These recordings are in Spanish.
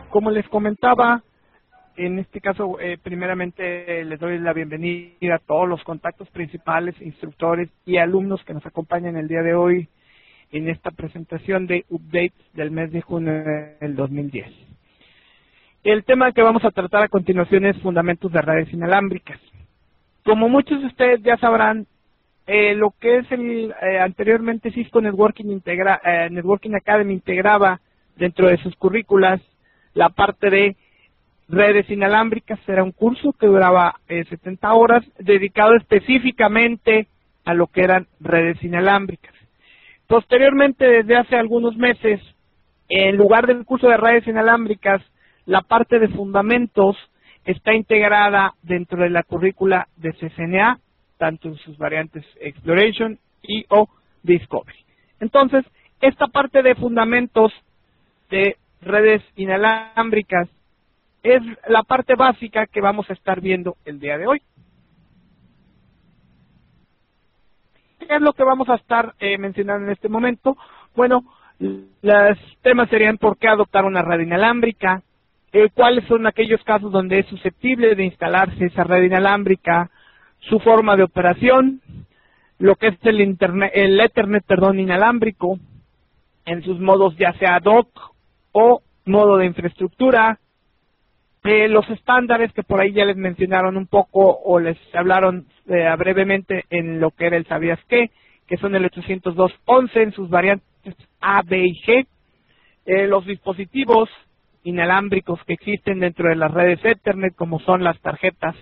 Como les comentaba, en este caso, primeramente les doy la bienvenida a todos los contactos principales, instructores y alumnos que nos acompañan el día de hoy en esta presentación de updates del mes de junio del 2010. El tema que vamos a tratar a continuación es fundamentos de redes inalámbricas. Como muchos de ustedes ya sabrán, lo que es anteriormente Cisco Networking Academy integraba dentro de sus currículas la parte de redes inalámbricas. Era un curso que duraba 70 horas dedicado específicamente a lo que eran redes inalámbricas. Posteriormente, desde hace algunos meses, en lugar del curso de redes inalámbricas, la parte de fundamentos está integrada dentro de la currícula de CCNA, tanto en sus variantes Exploration y o Discovery. Entonces, esta parte de fundamentos de redes inalámbricas es la parte básica que vamos a estar viendo el día de hoy. ¿Qué es lo que vamos a estar mencionando en este momento? Bueno, los temas serían por qué adoptar una red inalámbrica, cuáles son aquellos casos donde es susceptible de instalarse esa red inalámbrica, su forma de operación, lo que es el Ethernet inalámbrico, en sus modos ya sea dock o modo de infraestructura, los estándares que por ahí ya les mencionaron un poco o les hablaron brevemente en lo que era el ¿sabías qué? Que son el 802.11 en sus variantes A, B y G, los dispositivos inalámbricos que existen dentro de las redes Ethernet, como son las tarjetas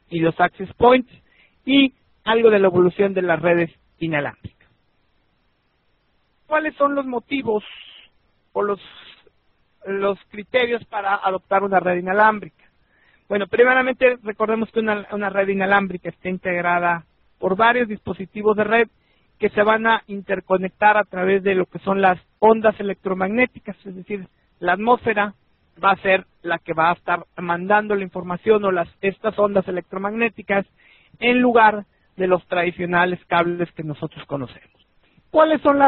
y los access points, y algo de la evolución de las redes inalámbricas. ¿Cuáles son los motivos o los criterios para adoptar una red inalámbrica? Bueno, primeramente recordemos que una red inalámbrica está integrada por varios dispositivos de red que se van a interconectar a través de lo que son las ondas electromagnéticas, es decir, la atmósfera va a ser la que va a estar mandando la información o estas ondas electromagnéticas en lugar de los tradicionales cables que nosotros conocemos. ¿Cuáles son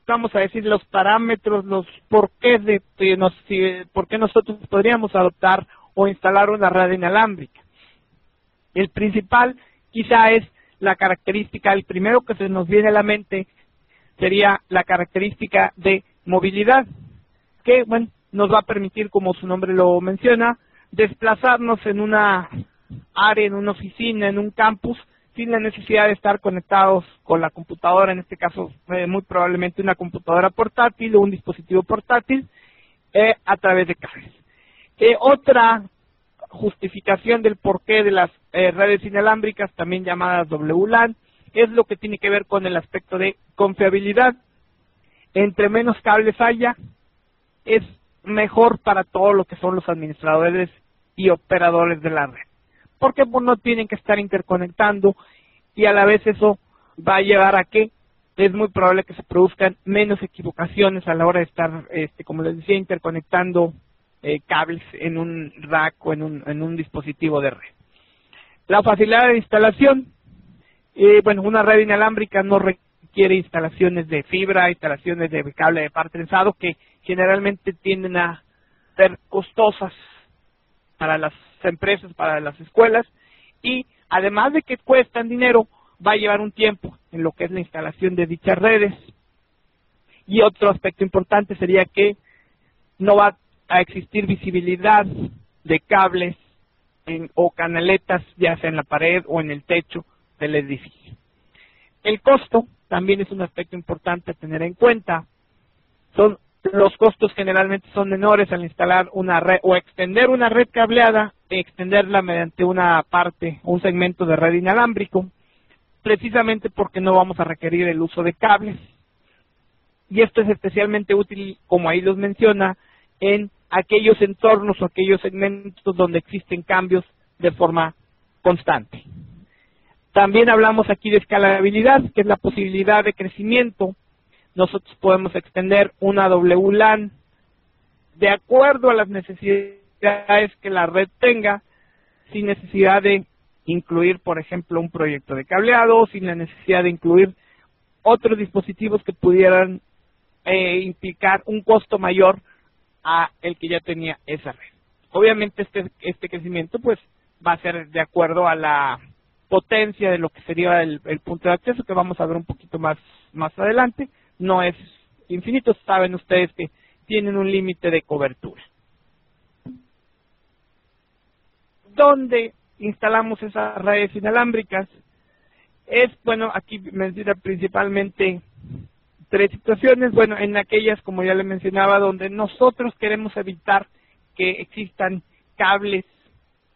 vamos a decir, los parámetros, los porqués por qué nosotros podríamos adoptar o instalar una red inalámbrica? El principal quizá es la característica, el primero que se nos viene a la mente sería la característica de movilidad, que bueno, nos va a permitir, como su nombre lo menciona, desplazarnos en una área, en una oficina, en un campus, sin la necesidad de estar conectados con la computadora, en este caso muy probablemente una computadora portátil o un dispositivo portátil, a través de cables. Otra justificación del porqué de las redes inalámbricas, también llamadas WLAN, es lo que tiene que ver con el aspecto de confiabilidad. Entre menos cables haya, es mejor para todo lo que son los administradores y operadores de la red, porque no tienen que estar interconectando y a la vez eso va a llevar a que es muy probable que se produzcan menos equivocaciones a la hora de estar, como les decía, interconectando cables en un rack o en un dispositivo de red. La facilidad de instalación, bueno, una red inalámbrica no requiere instalaciones de fibra, instalaciones de cable de par trenzado, que generalmente tienden a ser costosas para las empresas, para las escuelas, y además de que cuestan dinero, va a llevar un tiempo en lo que es la instalación de dichas redes. Y otro aspecto importante sería que no va a existir visibilidad de cables o canaletas, ya sea en la pared o en el techo del edificio. El costo también es un aspecto importante a tener en cuenta. Los costos generalmente son menores al instalar una red o extender una red cableada, extenderla mediante una parte, un segmento de red inalámbrico, precisamente porque no vamos a requerir el uso de cables. Y esto es especialmente útil, como ahí los menciona, en aquellos entornos o aquellos segmentos donde existen cambios de forma constante. También hablamos aquí de escalabilidad, que es la posibilidad de crecimiento. Nosotros podemos extender una WLAN de acuerdo a las necesidades que la red tenga, sin necesidad de incluir, por ejemplo, un proyecto de cableado, sin la necesidad de incluir otros dispositivos que pudieran implicar un costo mayor a el que ya tenía esa red. Obviamente este crecimiento pues va a ser de acuerdo a la potencia de lo que sería el punto de acceso, que vamos a ver un poquito más adelante. No es infinito, saben ustedes que tienen un límite de cobertura. ¿Dónde instalamos esas redes inalámbricas? Bueno, aquí menciona principalmente 3 situaciones. Bueno, en aquellas, como ya le mencionaba, donde nosotros queremos evitar que existan cables,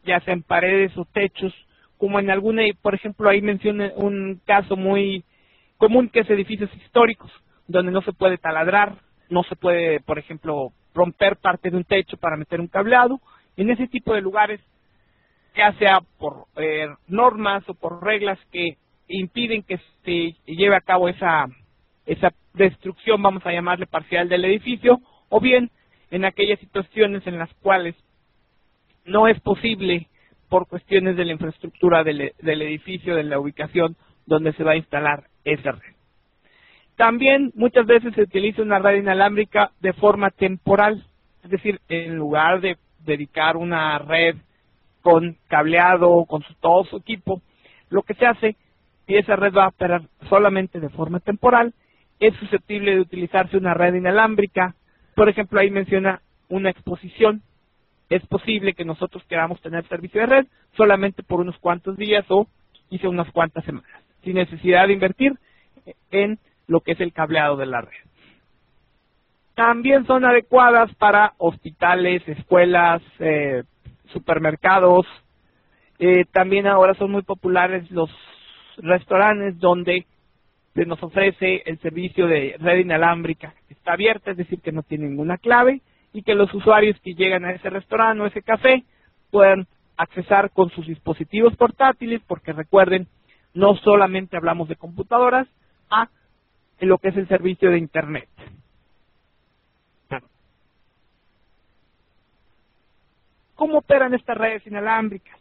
ya sea en paredes o techos, como en alguna, por ejemplo, ahí menciona un caso muy común, que es edificios históricos, donde no se puede taladrar, no se puede, por ejemplo, romper parte de un techo para meter un cableado. En ese tipo de lugares, ya sea por normas o por reglas que impiden que se lleve a cabo esa destrucción, vamos a llamarle parcial, del edificio, o bien en aquellas situaciones en las cuales no es posible por cuestiones de la infraestructura del edificio, de la ubicación donde se va a instalar esa red. También muchas veces se utiliza una red inalámbrica de forma temporal, es decir, en lugar de dedicar una red con cableado, con todo su equipo, lo que se hace, y esa red va a operar solamente de forma temporal, es susceptible de utilizarse una red inalámbrica. Por ejemplo, ahí menciona una exposición. Es posible que nosotros queramos tener servicio de red solamente por unos cuantos días o quizá unas cuantas semanas, sin necesidad de invertir en lo que es el cableado de la red. También son adecuadas para hospitales, escuelas, supermercados. También ahora son muy populares los restaurantes donde se nos ofrece el servicio de red inalámbrica. Está abierta, es decir, que no tiene ninguna clave, y que los usuarios que llegan a ese restaurante o ese café puedan accesar con sus dispositivos portátiles, porque recuerden, no solamente hablamos de computadoras, en lo que es el servicio de Internet. ¿Cómo operan estas redes inalámbricas?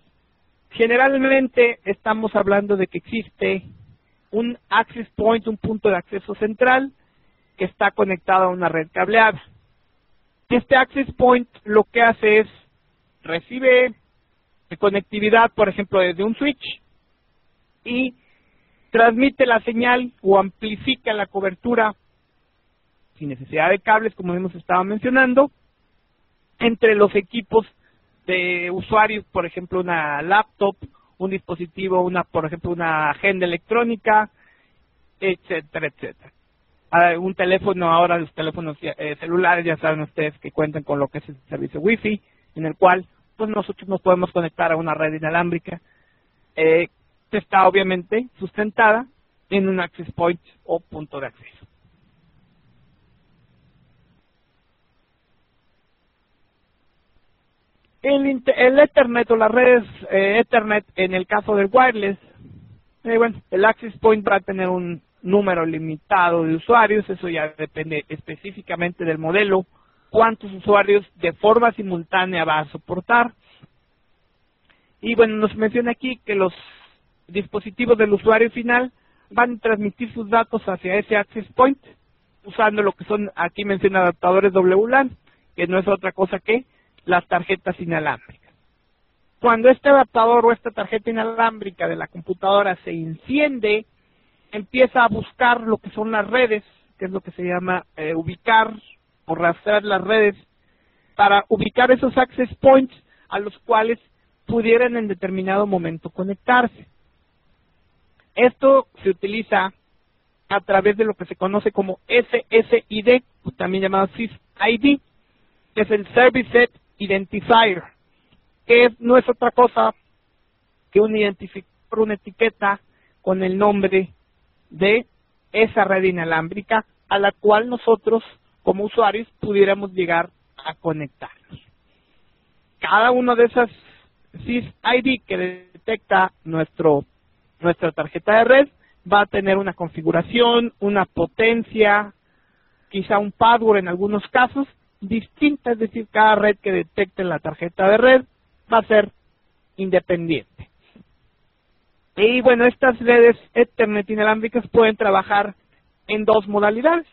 Generalmente estamos hablando de que existe un access point, un punto de acceso central, que está conectado a una red cableada. Este access point lo que hace es recibe conectividad, por ejemplo, desde un switch, y transmite la señal o amplifica la cobertura sin necesidad de cables, como hemos estado mencionando, entre los equipos de usuarios, por ejemplo, una laptop, un dispositivo, por ejemplo, una agenda electrónica, etcétera, etcétera. Un teléfono, ahora los teléfonos celulares, ya saben ustedes que cuentan con lo que es el servicio Wi-Fi, en el cual pues nosotros nos podemos conectar a una red inalámbrica que está obviamente sustentada en un access point o punto de acceso. El Ethernet o las redes Ethernet, en el caso del wireless, el access point va a tener un número limitado de usuarios. Eso ya depende específicamente del modelo, cuántos usuarios de forma simultánea va a soportar. Y bueno, nos menciona aquí que los dispositivos del usuario final van a transmitir sus datos hacia ese access point usando lo que son, aquí menciona, adaptadores WLAN, que no es otra cosa que las tarjetas inalámbricas. Cuando este adaptador o esta tarjeta inalámbrica de la computadora se enciende, empieza a buscar lo que son las redes, que es lo que se llama ubicar o rastrear las redes, para ubicar esos access points a los cuales pudieran en determinado momento conectarse. Esto se utiliza a través de lo que se conoce como SSID, también llamado SysID, que es el Service Set Identifier, que no es otra cosa que un identificador, una etiqueta con el nombre de esa red inalámbrica a la cual nosotros como usuarios pudiéramos llegar a conectarnos. Cada uno de esas SysID que detecta nuestra tarjeta de red va a tener una configuración, una potencia, quizá un password en algunos casos, distinta, es decir, cada red que detecte la tarjeta de red va a ser independiente. Y bueno, estas redes Ethernet inalámbricas pueden trabajar en dos modalidades.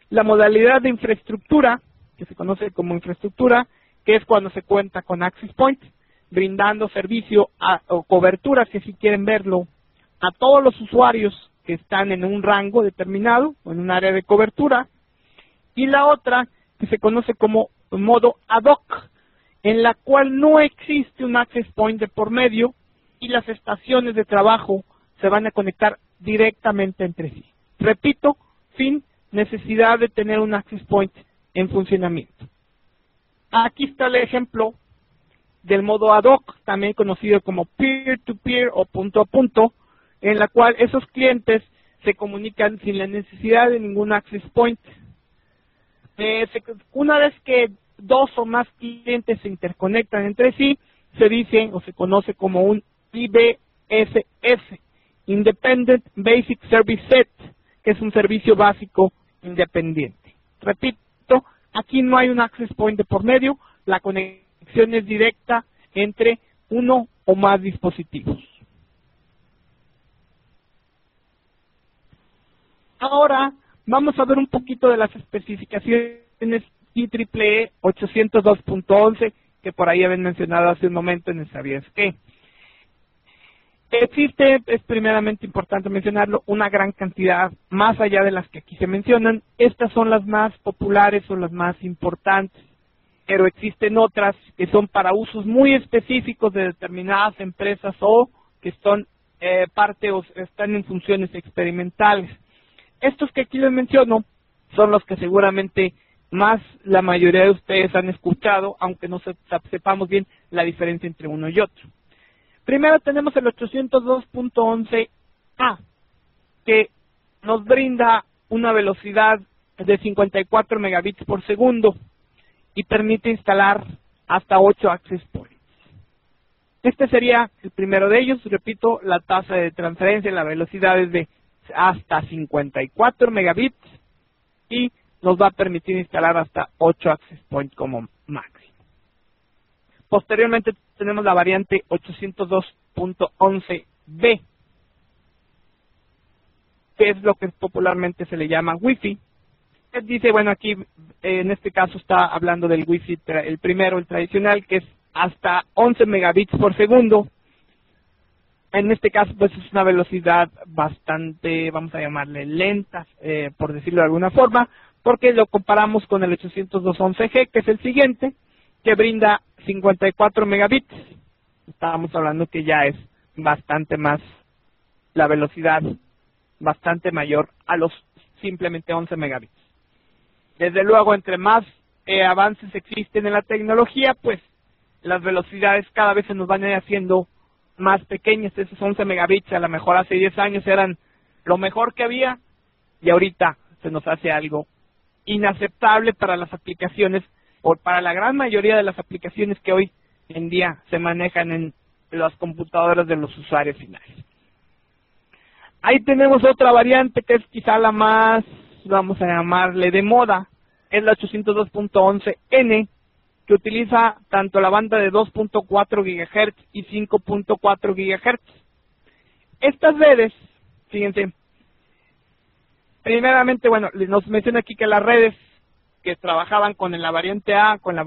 La modalidad de infraestructura, que se conoce como infraestructura, que es cuando se cuenta con access point, brindando servicio o cobertura, si así quieren verlo, a todos los usuarios que están en un rango determinado o en un área de cobertura. Y la otra, que se conoce como modo ad hoc, en la cual no existe un access point de por medio y las estaciones de trabajo se van a conectar directamente entre sí. Repito, sin necesidad de tener un access point en funcionamiento. Aquí está el ejemplo del modo ad hoc, también conocido como peer-to-peer o punto a punto, en la cual esos clientes se comunican sin la necesidad de ningún access point. Una vez que dos o más clientes se interconectan entre sí, se dice o se conoce como un IBSS, Independent Basic Service Set, que es un servicio básico independiente. Repito, aquí no hay un access point de por medio, la conexión es directa entre uno o más dispositivos. Ahora vamos a ver un poquito de las especificaciones IEEE 802.11 que por ahí habían mencionado hace un momento en el ¿sabías qué? Existe, es primeramente importante mencionarlo, una gran cantidad, más allá de las que aquí se mencionan. Estas son las más populares o las más importantes, pero existen otras que son para usos muy específicos de determinadas empresas o que son parte o están en funciones experimentales. Estos que aquí les menciono son los que seguramente más la mayoría de ustedes han escuchado, aunque no sepamos bien la diferencia entre uno y otro. Primero tenemos el 802.11a, que nos brinda una velocidad de 54 megabits por segundo y permite instalar hasta 8 access points. Este sería el primero de ellos. Repito, la tasa de transferencia, la velocidad es de hasta 54 megabits y nos va a permitir instalar hasta 8 access points como máximo. Posteriormente tenemos la variante 802.11b, que es lo que popularmente se le llama Wi-Fi. Dice, bueno, aquí en este caso está hablando del Wi-Fi, el primero, el tradicional, que es hasta 11 megabits por segundo. En este caso, pues es una velocidad bastante, vamos a llamarle lenta, por decirlo de alguna forma, porque lo comparamos con el 802.11g, que es el siguiente, que brinda 54 megabits. Estábamos hablando que ya es bastante más, la velocidad bastante mayor a los simplemente 11 megabits. Desde luego, entre más avances existen en la tecnología, pues las velocidades cada vez se nos van a ir haciendo más pequeñas. Esos 11 megabits a lo mejor hace 10 años eran lo mejor que había y ahorita se nos hace algo inaceptable para las aplicaciones o para la gran mayoría de las aplicaciones que hoy en día se manejan en las computadoras de los usuarios finales. Ahí tenemos otra variante que es quizá la más, vamos a llamarle de moda, es la 802.11n, que utiliza tanto la banda de 2.4 GHz y 5.4 GHz. Estas redes, fíjense, primeramente, bueno, nos menciona aquí que las redes que trabajaban con la variante A, con la